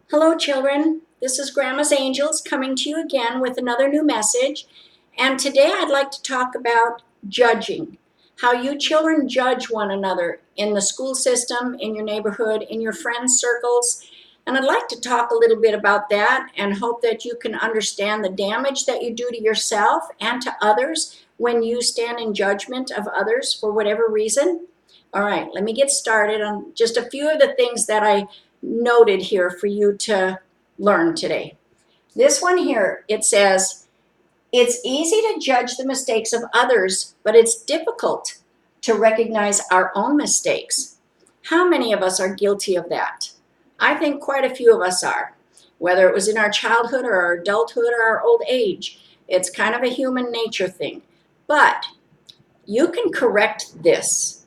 Hello, children. This is Grandma's Angels coming to you again with another new message. And today I'd like to talk about judging, how you children judge one another in the school system, in your neighborhood, in your friends' circles. And I'd like to talk a little bit about that and hope that you can understand the damage that you do to yourself and to others when you stand in judgment of others for whatever reason. All right, let me get started on just a few of the things that I noted here for you to learn today. This one here, it says, it's easy to judge the mistakes of others, but it's difficult to recognize our own mistakes. How many of us are guilty of that? I think quite a few of us are, whether it was in our childhood or our adulthood or our old age. It's kind of a human nature thing. But you can correct this.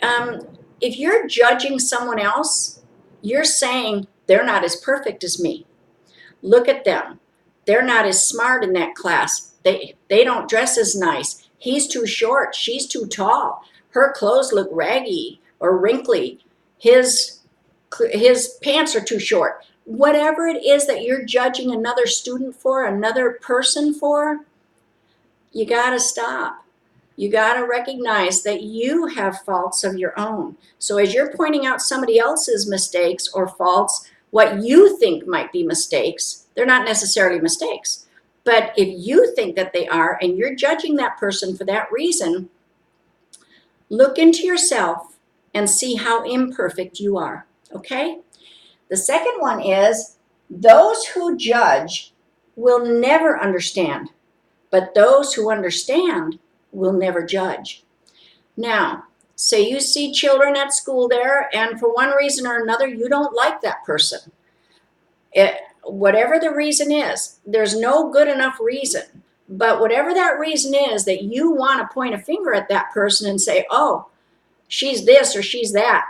If you're judging someone else, you're saying they're not as perfect as me. Look at them. They're not as smart in that class. They don't dress as nice. He's too short. She's too tall. Her clothes look raggy or wrinkly. His pants are too short. Whatever it is that you're judging another student for, another person for, you got to stop. You got to recognize that you have faults of your own. So as you're pointing out somebody else's mistakes or faults, what you think might be mistakes, they're not necessarily mistakes. But if you think that they are and you're judging that person for that reason, look into yourself and see how imperfect you are, okay? The second one is, those who judge will never understand, but those who understand will never judge. Now, say you see children at school there, and for one reason or another, you don't like that person. Whatever the reason is, there's no good enough reason. But whatever that reason is that you want to point a finger at that person and say, oh, she's this or she's that.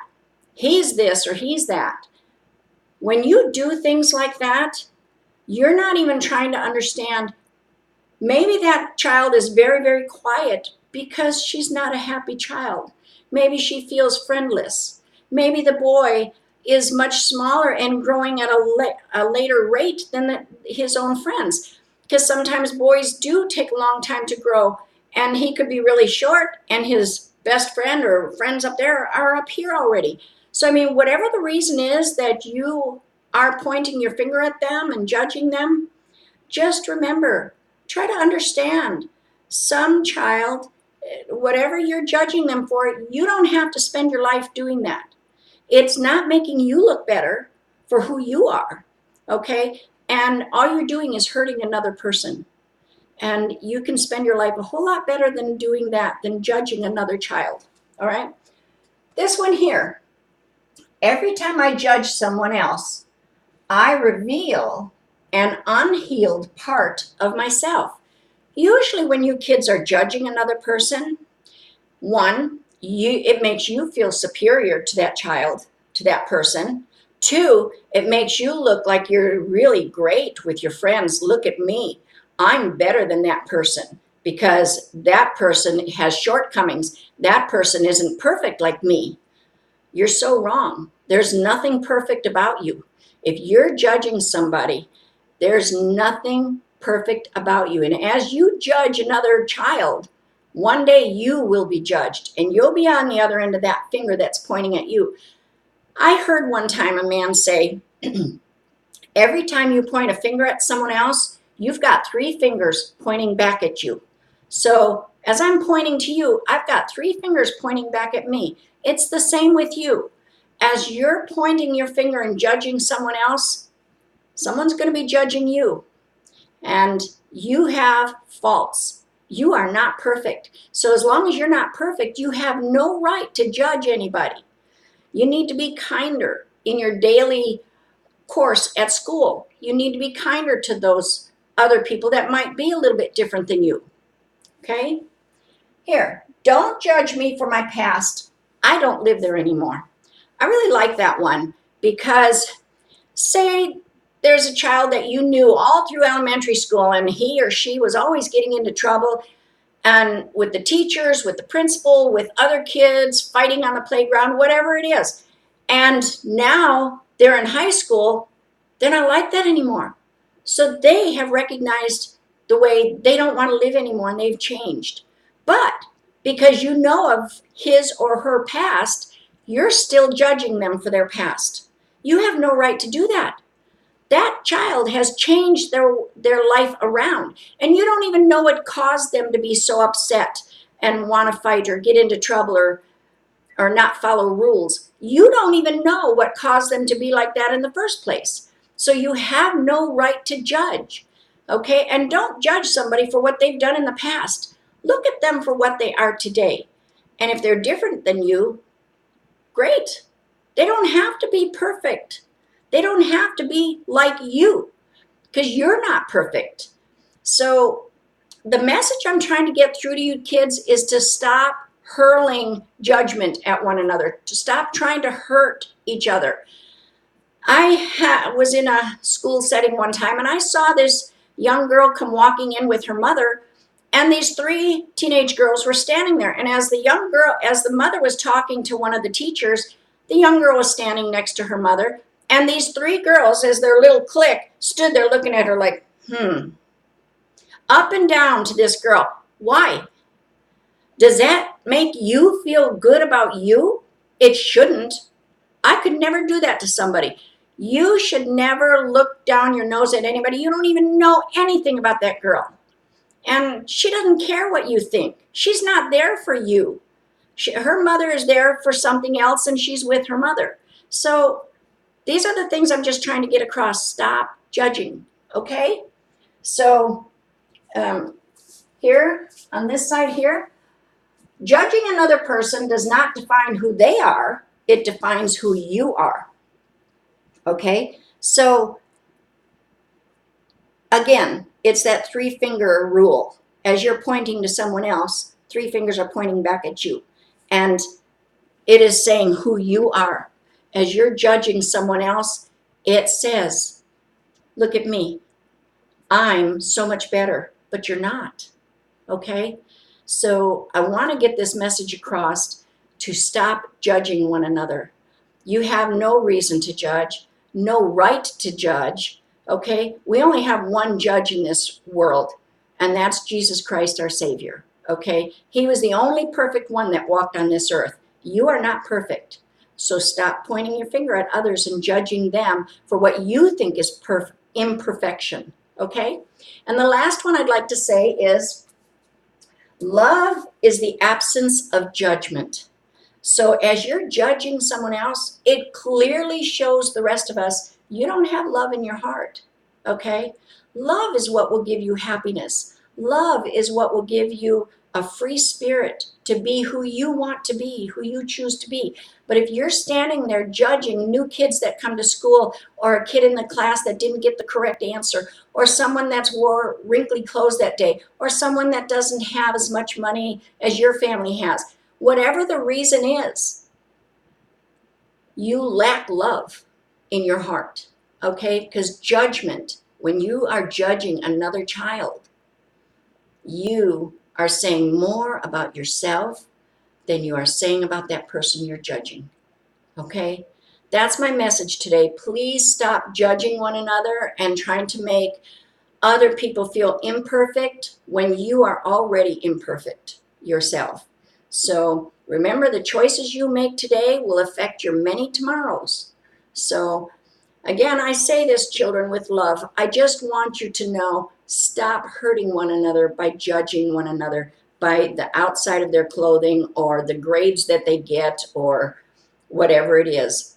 He's this or he's that. When you do things like that, you're not even trying to understand. Maybe that child is very, very quiet because she's not a happy child. Maybe she feels friendless. Maybe the boy is much smaller and growing at a later rate than his own friends. Because sometimes boys do take a long time to grow, and he could be really short, and his best friend or friends up there are up here already. So, I mean, whatever the reason is that you are pointing your finger at them and judging them, just remember, try to understand. Some child, whatever you're judging them for, you don't have to spend your life doing that. It's not making you look better for who you are, okay? And all you're doing is hurting another person. And you can spend your life a whole lot better than doing that, than judging another child, all right? This one here, every time I judge someone else, I reveal an unhealed part of myself. Usually when you kids are judging another person, one, it makes you feel superior to that child, to that person. Two, it makes you look like you're really great with your friends. Look at me. I'm better than that person because that person has shortcomings. That person isn't perfect like me. You're so wrong. There's nothing perfect about you. If you're judging somebody, there's nothing perfect about you. And as you judge another child, one day you will be judged and you'll be on the other end of that finger that's pointing at you. I heard one time a man say, every time you point a finger at someone else, you've got three fingers pointing back at you. So as I'm pointing to you, I've got three fingers pointing back at me. It's the same with you. As you're pointing your finger and judging someone else, someone's going to be judging you. And you have faults. You are not perfect. So as long as you're not perfect, you have no right to judge anybody. You need to be kinder in your daily course at school. You need to be kinder to those other people that might be a little bit different than you. Okay? Here, don't judge me for my past. I don't live there anymore. I really like that one because say there's a child that you knew all through elementary school and he or she was always getting into trouble and with the teachers, with the principal, with other kids, fighting on the playground, whatever it is. And now they're in high school They're not like that anymore. So they have recognized the way they don't want to live anymore, and they've changed. But because you know of his or her past, you're still judging them for their past. You have no right to do that. That child has changed their life around, and you don't even know what caused them to be so upset and want to fight or get into trouble or not follow rules. You don't even know what caused them to be like that in the first place. So you have no right to judge, okay? And don't judge somebody for what they've done in the past. Look at them for what they are today. And if they're different than you, great. They don't have to be perfect. They don't have to be like you, because you're not perfect. So the message I'm trying to get through to you kids is to stop hurling judgment at one another, to stop trying to hurt each other. I was in a school setting one time, and I saw this young girl come walking in with her mother, and these three teenage girls were standing there. And as the mother was talking to one of the teachers, the young girl was standing next to her mother, and these three girls, as their little clique, stood there looking at her like, up and down to this girl. Why? Does that make you feel good about you? It shouldn't. I could never do that to somebody. You should never look down your nose at anybody. You don't even know anything about that girl. And she doesn't care what you think. She's not there for you. Her mother is there for something else, and she's with her mother. So these are the things I'm just trying to get across. Stop judging, okay? So here, on this side here, judging another person does not define who they are. It defines who you are, okay? So again, it's that three-finger rule. As you're pointing to someone else, three fingers are pointing back at you. And it is saying who you are. As you're judging someone else, it says, look at me. I'm so much better, but you're not, okay? So I want to get this message across to stop judging one another. You have no reason to judge, no right to judge, okay? We only have one judge in this world, and that's Jesus Christ, our Savior, okay? He was the only perfect one that walked on this earth. You are not perfect. So stop pointing your finger at others and judging them for what you think is imperfection, okay? And the last one I'd like to say is, love is the absence of judgment. So as you're judging someone else, it clearly shows the rest of us you don't have love in your heart, okay? Love is what will give you happiness. Love is what will give you a free spirit to be who you want to be, who you choose to be. But if you're standing there judging new kids that come to school, or a kid in the class that didn't get the correct answer, or someone that's wore wrinkly clothes that day, or someone that doesn't have as much money as your family has, whatever the reason is, you lack love in your heart, okay? Because judgment, when you are judging another child, you are saying more about yourself than you are saying about that person you're judging, okay? That's my message today. Please stop judging one another and trying to make other people feel imperfect when you are already imperfect yourself. So remember, the choices you make today will affect your many tomorrows. So again, I say this, children, with love. I just want you to know, stop hurting one another by judging one another by the outside of their clothing or the grades that they get or whatever it is.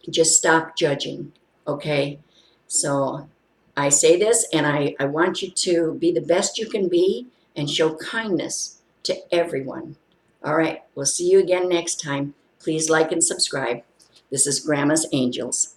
Just stop judging, okay? So I say this, and I want you to be the best you can be and show kindness to everyone. All right, we'll see you again next time. Please like and subscribe. This is Grandma's Angels.